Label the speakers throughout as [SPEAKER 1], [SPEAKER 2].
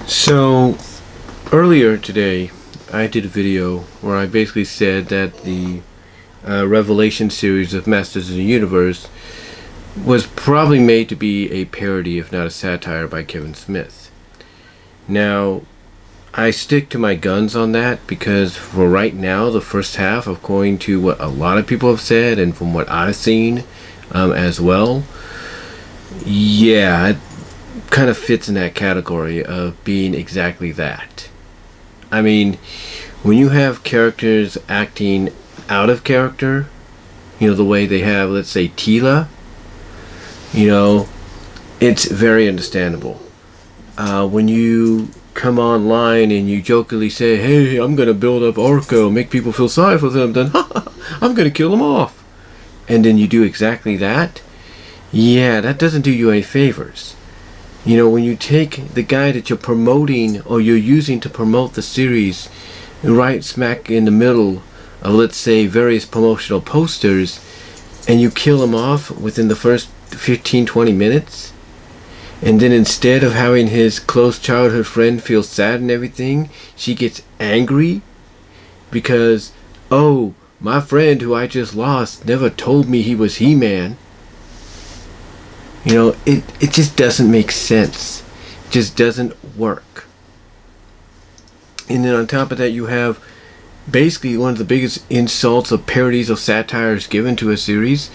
[SPEAKER 1] So earlier today, I did a video where I basically said that the Revelation series of Masters of the Universe was probably made to be a parody, if not a satire, by Kevin Smith. Now, I stick to my guns on that because for right now, the first half, according to what a lot of people have said and from what I've seen as well, yeah, it kind of fits in that category of being exactly that. I mean, when you have characters acting out of character, the way they have, let's say, Teela, it's very understandable. When you come online and you jokingly say, hey, I'm going to build up Orko, make people feel sorry for them, then I'm going to kill them off. And then you do exactly that. Yeah, that doesn't do you any favors. When you take the guy that you're promoting or you're using to promote the series right smack in the middle of, let's say, various promotional posters, and you kill him off within the first 15-20 minutes, and then instead of having his close childhood friend feel sad and everything, she gets angry because, oh, my friend who I just lost never told me he was He-Man. It just doesn't make sense. It just doesn't work. And then on top of that, you have basically one of the biggest insults of parodies of satires given to a series.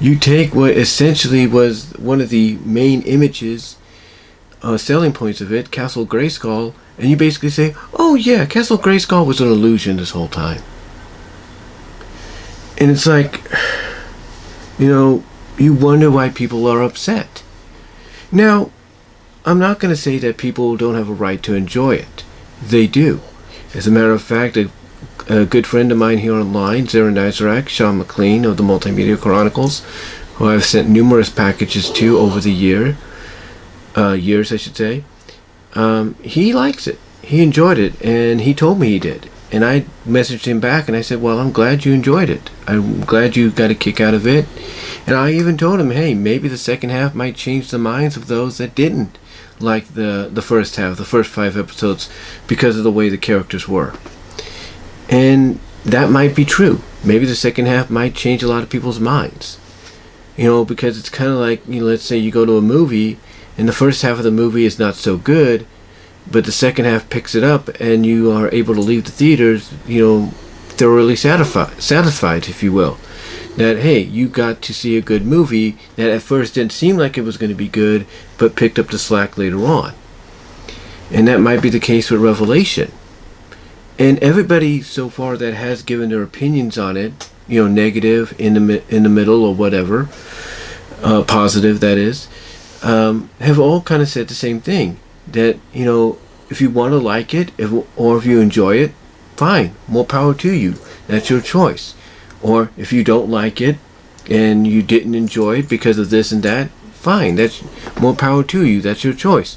[SPEAKER 1] You take what essentially was one of the main images, selling points of it, Castle Grayskull, and you basically say, oh yeah, Castle Grayskull was an illusion this whole time. And it's like, you wonder why people are upset. Now, I'm not going to say that people don't have a right to enjoy it. They do. As a matter of fact, a good friend of mine here online, Zara Nizarak, Sean McLean of the Multimedia Chronicles, who I've sent numerous packages to over the years, I should say, he likes it. He enjoyed it, and he told me he did. And I messaged him back and I said, well, I'm glad you enjoyed it. I'm glad you got a kick out of it. And I even told him, hey, maybe the second half might change the minds of those that didn't like the first half, the first 5 episodes, because of the way the characters were. And that might be true. Maybe the second half might change a lot of people's minds. Because it's kind of like, let's say you go to a movie and the first half of the movie is not so good, but the second half picks it up and you are able to leave the theaters, thoroughly satisfied, if you will. That, hey, you got to see a good movie that at first didn't seem like it was going to be good, but picked up the slack later on. And that might be the case with Revelation. And everybody so far that has given their opinions on it, negative, in the middle, or whatever, positive that is, have all kind of said the same thing. That, if you want to like it, or if you enjoy it, fine, more power to you. That's your choice. Or if you don't like it, and you didn't enjoy it because of this and that, fine, that's more power to you. That's your choice.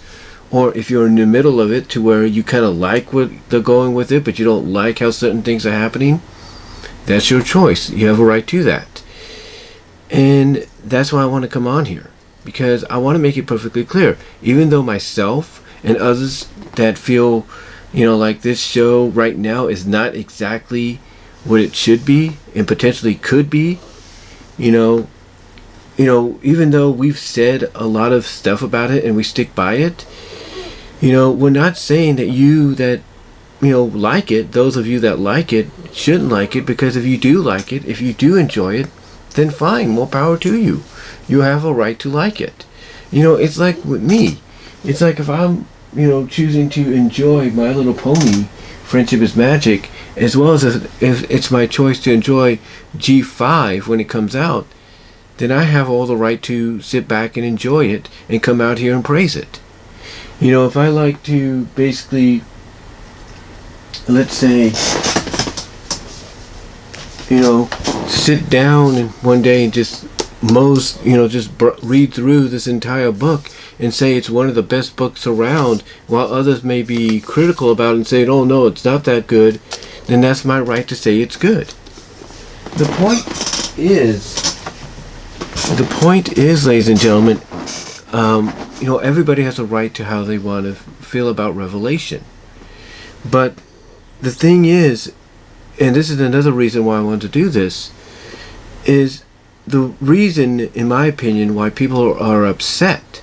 [SPEAKER 1] Or if you're in the middle of it to where you kind of like what they're going with it, but you don't like how certain things are happening, that's your choice. You have a right to that. And that's why I want to come on here. Because I want to make it perfectly clear. Even though myself and others that feel, like this show right now is not exactly what it should be and potentially could be, even though we've said a lot of stuff about it and we stick by it, we're not saying that like it, those of you that like it shouldn't like it, because if you do like it, if you do enjoy it, then fine, more power to you. You have a right to like it. It's like with me. It's like if I'm, choosing to enjoy My Little Pony, Friendship is Magic, as well as if it's my choice to enjoy G5 when it comes out, then I have all the right to sit back and enjoy it and come out here and praise it. If I like to basically, let's say, sit down and one day and just read through this entire book and say it's one of the best books around, while others may be critical about it and say, oh no, it's not that good, then that's my right to say it's good. The point is, ladies and gentlemen, everybody has a right to how they want to feel about Revelation. But the thing is, and this is another reason why I want to do this, is the reason, in my opinion, why people are upset,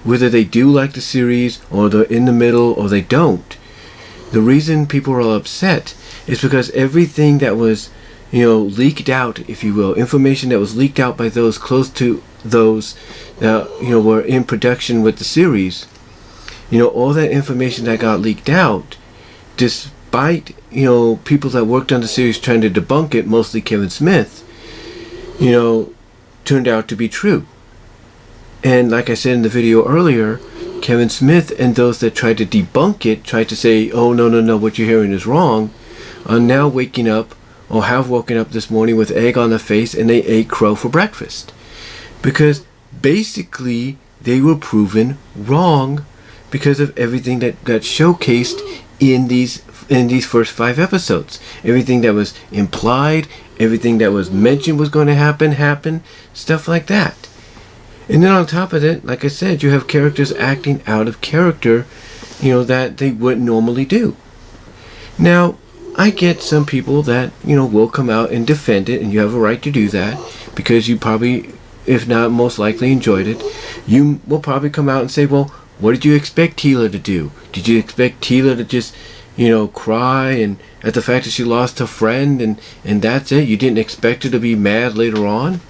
[SPEAKER 1] whether they do like the series or they're in the middle or they don't. The reason people are upset is because everything that was, leaked out, if you will, information that was leaked out by those close to those that, were in production with the series, all that information that got leaked out, despite, people that worked on the series trying to debunk it, mostly Kevin Smith, turned out to be true. And like I said in the video earlier, Kevin Smith and those that tried to debunk it, tried to say, oh, no, what you're hearing is wrong, are now waking up, or have woken up this morning with egg on their face, and they ate crow for breakfast. Because basically, they were proven wrong because of everything that got showcased in these first 5 episodes. Everything that was implied, everything that was mentioned was going to happen, stuff like that. And then on top of it, like I said, you have characters acting out of character, that they wouldn't normally do. Now, I get some people that, will come out and defend it, and you have a right to do that, because you probably, if not most likely, enjoyed it. You will probably come out and say, well, what did you expect Teela to do? Did you expect Teela to just, cry and at the fact that she lost her friend and that's it? You didn't expect her to be mad later on?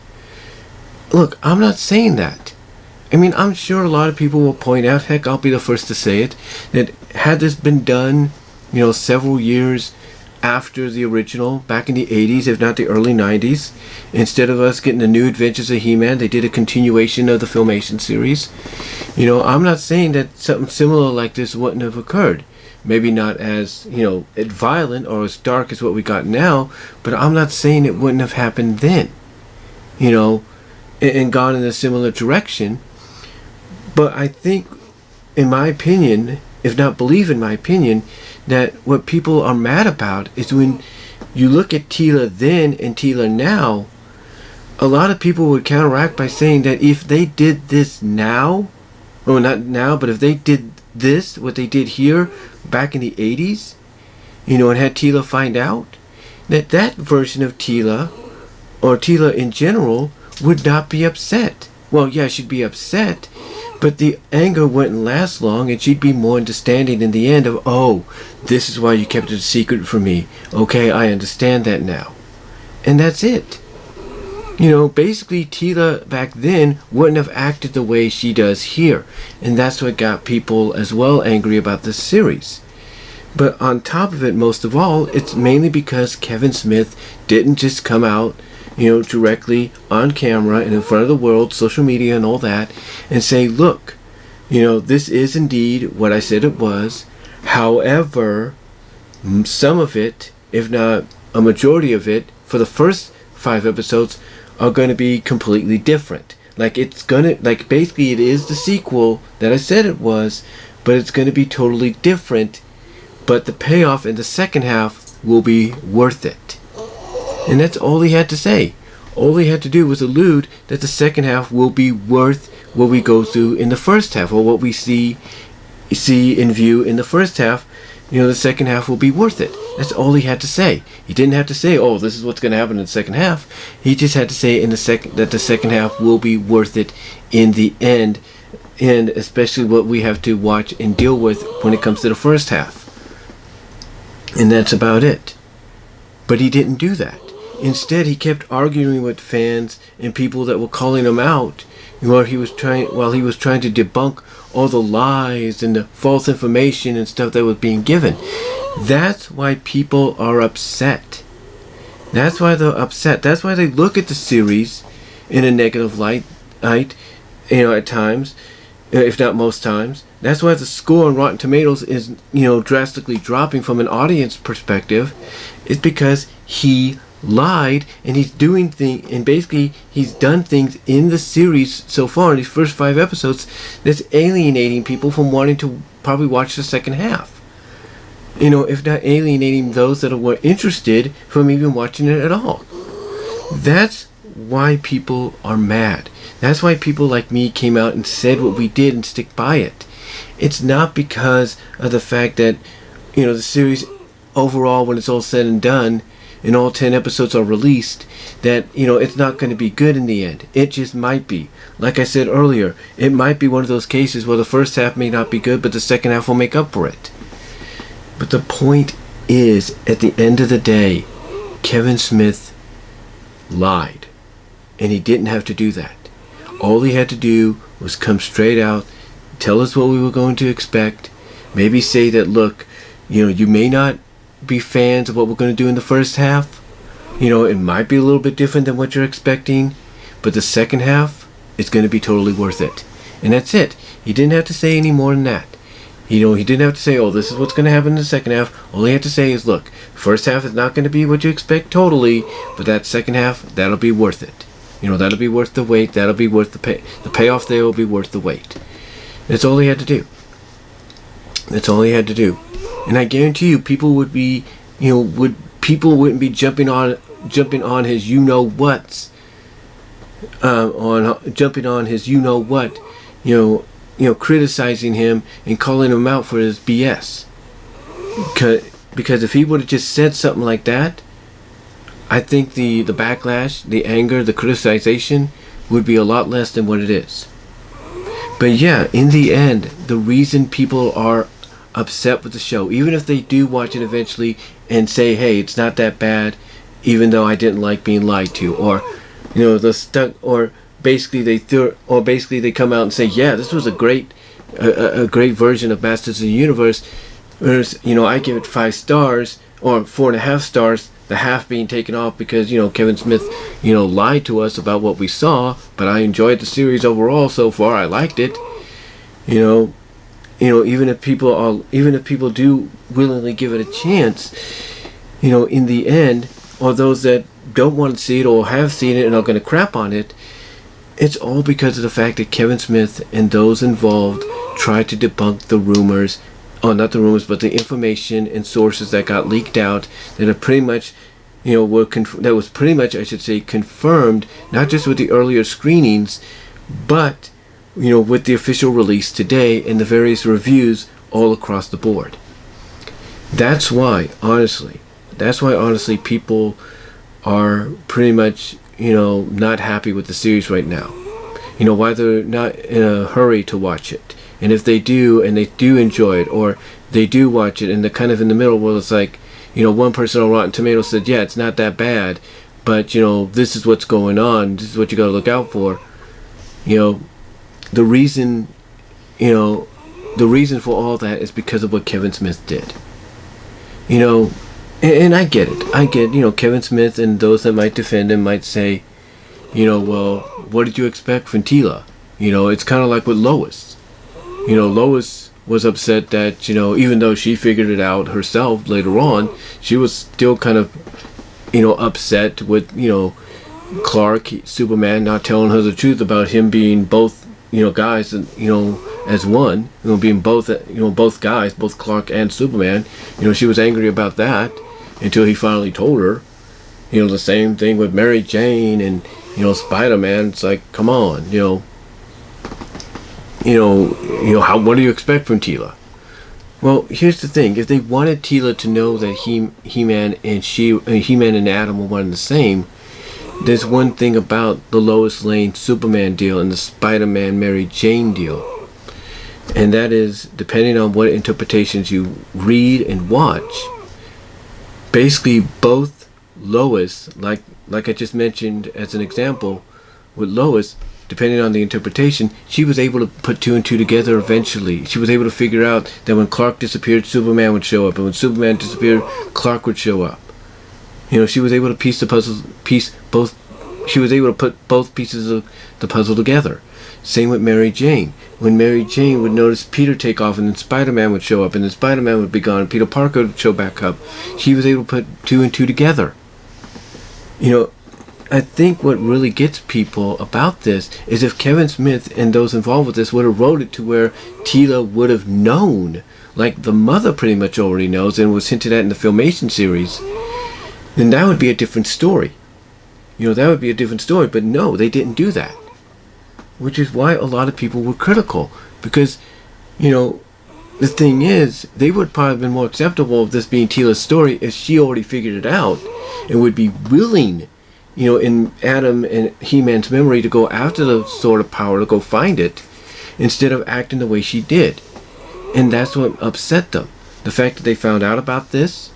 [SPEAKER 1] Look, I'm not saying that. I mean, I'm sure a lot of people will point out, heck, I'll be the first to say it, that had this been done, several years after the original, back in the 80s, if not the early 90s, instead of us getting the New Adventures of He-Man, they did a continuation of the Filmation series. I'm not saying that something similar like this wouldn't have occurred. Maybe not as, violent or as dark as what we got now, but I'm not saying it wouldn't have happened then, and gone in a similar direction. But I think, in my opinion, if not believe in my opinion, that what people are mad about is when you look at Teela then and Teela now, a lot of people would counteract by saying that if they did this now, or not now, but if they did this, what they did here back in the 80s, and had Teela find out, that version of Teela, or Teela in general, would not be upset. Well, yeah, she'd be upset, but the anger wouldn't last long, and she'd be more understanding in the end of, oh, this is why you kept it a secret from me. Okay, I understand that now. And that's it. Basically, Teela back then wouldn't have acted the way she does here. And that's what got people as well angry about this series. But on top of it, most of all, it's mainly because Kevin Smith didn't just come out, directly on camera and in front of the world, social media and all that, and say, look, this is indeed what I said it was. However, some of it, if not a majority of it, for the first 5 episodes, are going to be completely different. Basically it is the sequel that I said it was, but it's going to be totally different, but the payoff in the second half will be worth it. And that's all he had to say. All he had to do was allude that the second half will be worth what we go through in the first half, or what we see in view in the first half. The second half will be worth it. That's all he had to say. He didn't have to say, oh, this is what's going to happen in the second half. He just had to say that the second half will be worth it in the end, and especially what we have to watch and deal with when it comes to the first half. And that's about it. But he didn't do that. Instead, he kept arguing with fans and people that were calling him out while he was trying to debunk all the lies and the false information and stuff that was being given. That's why people are upset. That's why they're upset. That's why they look at the series in a negative light, at times, if not most times. That's why the score on Rotten Tomatoes is, drastically dropping from an audience perspective. It's because he lied, and he's doing things, and basically he's done things in the series so far in these first 5 episodes that's alienating people from wanting to probably watch the second half. If not alienating those that were interested from even watching it at all. That's why people are mad. That's why people like me came out and said what we did and stick by it. It's not because of the fact that, the series overall, when it's all said and done, and all 10 episodes are released, that, it's not going to be good in the end. It just might be. Like I said earlier, it might be one of those cases where the first half may not be good, but the second half will make up for it. But the point is, at the end of the day, Kevin Smith lied. And he didn't have to do that. All he had to do was come straight out, tell us what we were going to expect, maybe say that, look, you may not be fans of what we're going to do in the first half. It might be a little bit different than what you're expecting, but the second half is going to be totally worth it. And that's it. He didn't have to say any more than that. He didn't have to say, oh, this is what's going to happen in the second half. All he had to say is, look, first half is not going to be what you expect totally, but that second half, that'll be worth it. That'll be worth the wait. That'll be worth the pay. The payoff there will be worth the wait. That's all he had to do. That's all he had to do. And I guarantee you, people would be, people wouldn't be jumping on his jumping on his criticizing him and calling him out for his BS. Because if he would have just said something like that, I think the backlash, the anger, the criticization would be a lot less than what it is. But yeah, in the end, the reason people are upset with the show, even if they do watch it eventually and say, hey, it's not that bad, even though I didn't like being lied to, or basically they come out and say, yeah, this was a great version of Masters of the Universe. Whereas, I give it 5 stars or 4.5 stars, the half being taken off because, Kevin Smith, lied to us about what we saw, but I enjoyed the series overall so far. I liked it. Even if people do willingly give it a chance, in the end, or those that don't want to see it or have seen it and are going to crap on it, it's all because of the fact that Kevin Smith and those involved tried to debunk the rumors, or not the rumors, but the information and sources that got leaked out that are pretty much, that was pretty much, I should say, confirmed, not just with the earlier screenings, but with the official release today and the various reviews all across the board. That's why honestly people are pretty much, not happy with the series right now. Why they're not in a hurry to watch it. And if they do, and they do enjoy it, or they do watch it, and they're kind of in the middle where it's like, one person on Rotten Tomatoes said, yeah, it's not that bad, but, this is what's going on, this is what you got to look out for. The reason for all that is because of what Kevin Smith did. And I get it. I get, Kevin Smith and those that might defend him might say, well, what did you expect from Teela? It's kind of like with Lois. Lois was upset that, even though she figured it out herself later on, she was still kind of, upset with, Clark, Superman, not telling her the truth about him being both, guys, and, as one, being both, both guys, both Clark and Superman. She was angry about that until he finally told her. The same thing with Mary Jane and, Spider-Man. It's like, come on, what do you expect from Teela? Well, here's the thing. If they wanted Teela to know that He-Man and Adam were one and the same, there's one thing about the Lois Lane Superman deal and the Spider-Man Mary Jane deal. And that is, depending on what interpretations you read and watch, basically both Lois, like I just mentioned as an example, with Lois, depending on the interpretation, she was able to put 2 and 2 together eventually. She was able to figure out that when Clark disappeared, Superman would show up, and when Superman disappeared, Clark would show up. She was able to she was able to put both pieces of the puzzle together. Same with Mary Jane. When Mary Jane would notice Peter take off, and then Spider-Man would show up, and then Spider-Man would be gone, and Peter Parker would show back up, she was able to put 2 and 2 together. I think what really gets people about this is if Kevin Smith and those involved with this would have wrote it to where Teela would have known, like the mother pretty much already knows and was hinted at in the Filmation series, then that would be a different story. That would be a different story. But no, they didn't do that. which is why a lot of people were critical. Because, the thing is, they would probably have been more acceptable of this being Teela's story if she already figured it out and would be willing, in Adam and He-Man's memory to go after the Sword of Power, to go find it, instead of acting the way she did. And that's what upset them. The fact that they found out about this,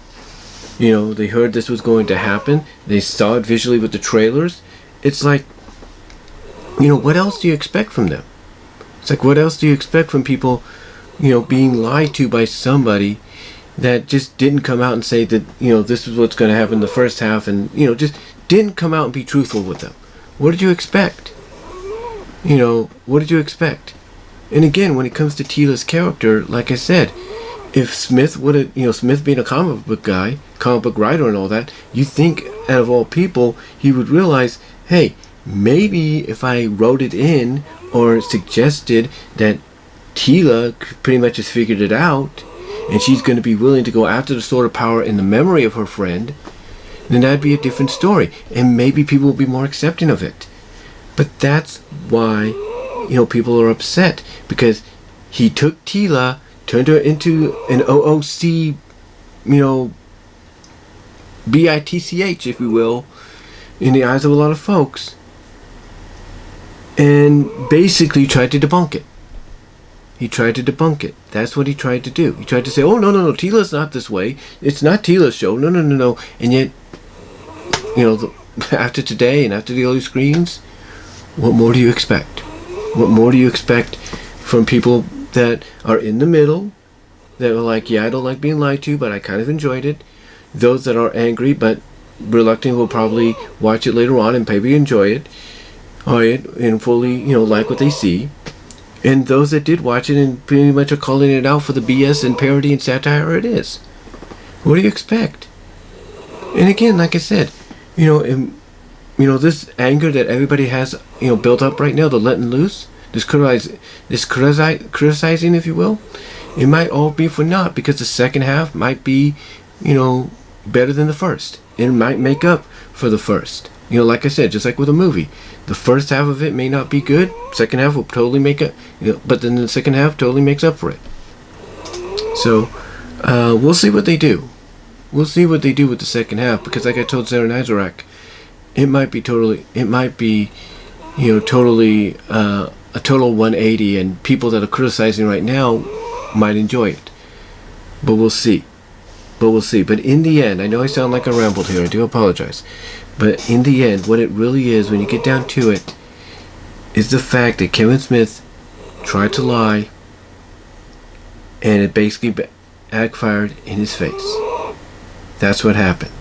[SPEAKER 1] they heard this was going to happen, they saw it visually with the trailers. It's like, what else do you expect from them? It's like, what else do you expect from people, being lied to by somebody that just didn't come out and say that, this is what's going to happen in the first half, and, just didn't come out and be truthful with them. What did you expect? What did you expect? And again, when it comes to Teela's character, like I said, if Smith would have, Smith being a comic book guy, comic book writer and all that, you think out of all people, he would realize, hey, maybe if I wrote it in or suggested that Teela pretty much has figured it out and she's going to be willing to go after the Sword of Power in the memory of her friend, then that'd be a different story. And maybe people will be more accepting of it. But that's why, people are upset. Because he took Teela, turned her into an OOC, bitch, if you will, in the eyes of a lot of folks, and basically tried to debunk it. He tried to debunk it. That's what he tried to do. He tried to say, oh, no, Teela's not this way. It's not Teela's show. No. And yet, after today and after the early screens, what more do you expect? What more do you expect from people that are in the middle, that are like, yeah, I don't like being lied to, but I kind of enjoyed it. Those that are angry but reluctant will probably watch it later on and maybe enjoy it, and fully, like what they see. And those that did watch it and pretty much are calling it out for the BS and parody and satire it is. What do you expect? And again, like I said, this anger that everybody has, built up right now, the letting loose, this criticizing, if you will, it might all be for naught, because the second half might be, better than the first. It might make up for the first. Like I said, just like with a movie, the first half of it may not be good, second half will totally make up, but then the second half totally makes up for it. So, we'll see what they do. We'll see what they do with the second half, because like I told Sarah Nizarak, it might be totally a total 180, and people that are criticizing right now might enjoy it. But we'll see. But in the end, I know I sound like I rambled here, I do apologize. But in the end, what it really is, when you get down to it, is the fact that Kevin Smith tried to lie, and it basically backfired in his face. That's what happened.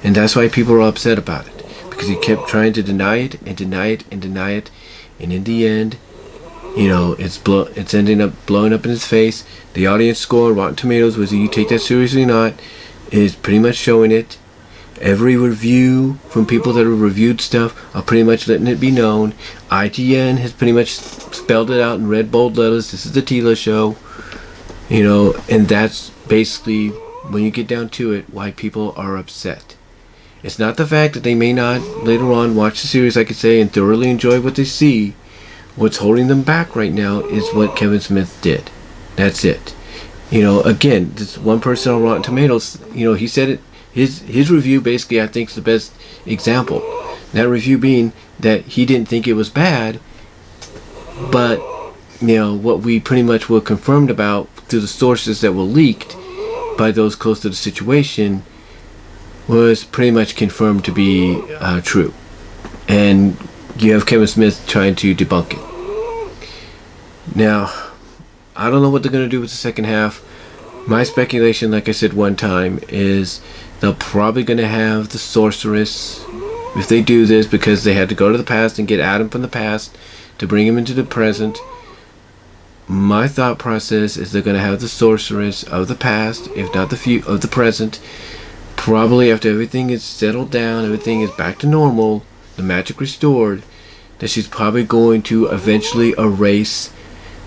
[SPEAKER 1] And that's why people are upset about it. Because he kept trying to deny it, and deny it, and deny it. And in the end, it's ending up blowing up in his face. The audience score on Rotten Tomatoes, whether you take that seriously or not, is pretty much showing it. Every review from people that have reviewed stuff are pretty much letting it be known. IGN has pretty much spelled it out in red bold letters. This is the Teela show. And that's basically, when you get down to it, why people are upset. It's not the fact that they may not later on watch the series, like I say, and thoroughly enjoy what they see. What's holding them back right now is what Kevin Smith did. That's it. Again, this one person on Rotten Tomatoes, he said it. His review basically, I think, is the best example. That review being that he didn't think it was bad, but what we pretty much were confirmed about through the sources that were leaked by those close to the situation was pretty much confirmed to be true. And you have Kevin Smith trying to debunk it. Now, I don't know what they're going to do with the second half. My speculation, like I said one time, is they're probably going to have the sorceress, if they do this, because they had to go to the past and get Adam from the past to bring him into the present. My thought process is they're going to have the sorceress of the past, if not of the present, probably after everything is settled down, everything is back to normal, the magic restored, that she's probably going to eventually erase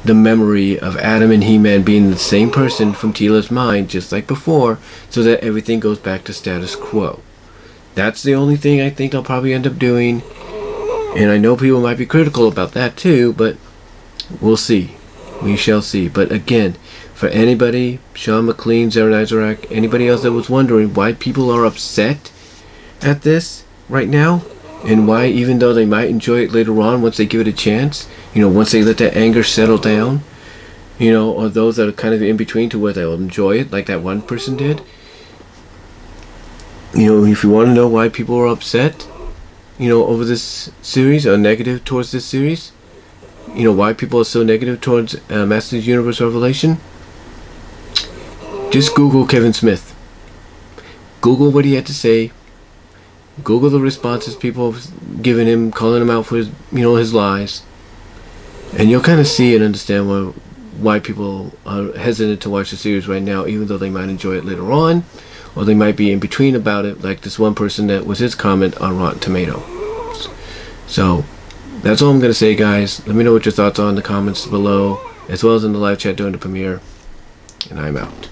[SPEAKER 1] the memory of Adam and He-Man being the same person from Teela's mind, just like before, so that everything goes back to status quo. That's the only thing I think I'll probably end up doing. And I know people might be critical about that too, but we'll see. We shall see. But again, for anybody, Sean McLean, Zara Nizarak, anybody else that was wondering why people are upset at this right now, and why, even though they might enjoy it later on once they give it a chance, once they let that anger settle down, or those that are kind of in between to where they'll enjoy it, like that one person did. If you want to know why people are upset, over this series, or negative towards this series, why people are so negative towards Masters Universe Revelation, just Google Kevin Smith. Google what he had to say. Google the responses people have given him, calling him out for his, his lies, and you'll kind of see and understand why people are hesitant to watch the series right now, even though they might enjoy it later on, or they might be in between about it, like this one person that was his comment on Rotten Tomatoes. So that's all I'm going to say, guys. Let me know what your thoughts are in the comments below, as well as in the live chat during the premiere, and I'm out.